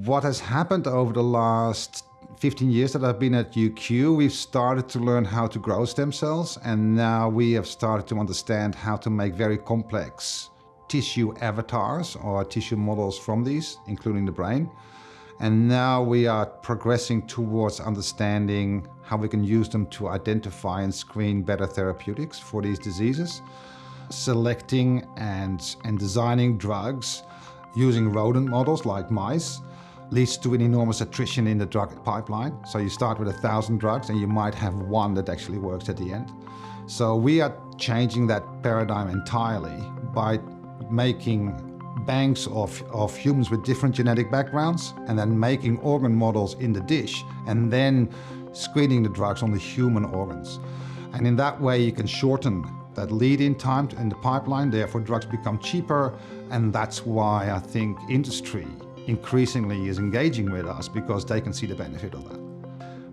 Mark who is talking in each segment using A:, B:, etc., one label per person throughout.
A: What has happened over the last 15 years that I've been at UQ, we've started to learn how to grow stem cells, and now we have started to understand how to make very complex tissue avatars or tissue models from these, including the brain. And now we are progressing towards understanding how we can use them to identify and screen better therapeutics for these diseases. Selecting and designing drugs using rodent models like mice leads to an enormous attrition in the drug pipeline. So you start with 1,000 drugs and you might have one that actually works at the end. So we are changing that paradigm entirely by making banks of humans with different genetic backgrounds and then making organ models in the dish and then screening the drugs on the human organs. And in that way you can shorten that lead-in time in the pipeline, therefore drugs become cheaper, and that's why I think industry increasingly is engaging with us, because they can see the benefit of that.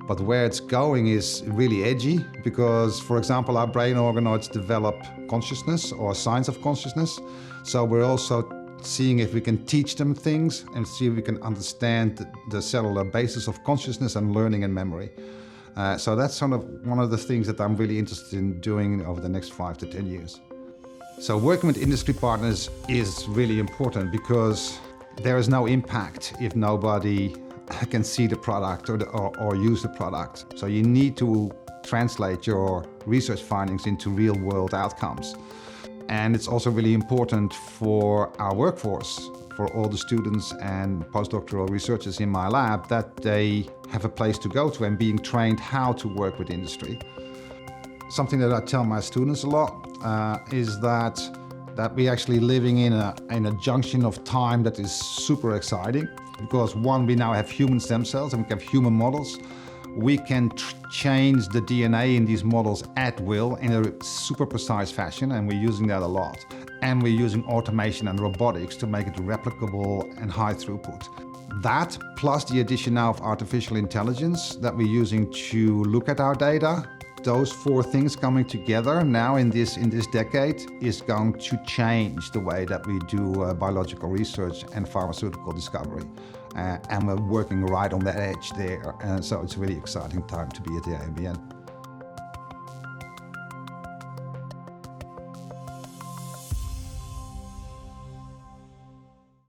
A: But where it's going is really edgy, because, for example, our brain organoids develop consciousness or signs of consciousness. So we're also seeing if we can teach them things and see if we can understand the cellular basis of consciousness and learning and memory. So that's sort of one of the things that I'm really interested in doing over the next 5 to 10 years. So working with industry partners is really important, because there is no impact if nobody can see the product or use the product. So you need to translate your research findings into real-world outcomes. And it's also really important for our workforce, for all the students and postdoctoral researchers in my lab, that they have a place to go to and being trained how to work with industry. Something that I tell my students a lot is that we're actually living in a junction of time that is super exciting, because one, we now have human stem cells and we have human models. We can change the DNA in these models at will in a super precise fashion, and we're using that a lot. And we're using automation and robotics to make it replicable and high throughput. That, plus the addition now of artificial intelligence that we're using to look at our data, those 4 things coming together now in this decade is going to change the way that we do biological research and pharmaceutical discovery. And we're working right on that edge there. And so it's a really exciting time to be at the ABN.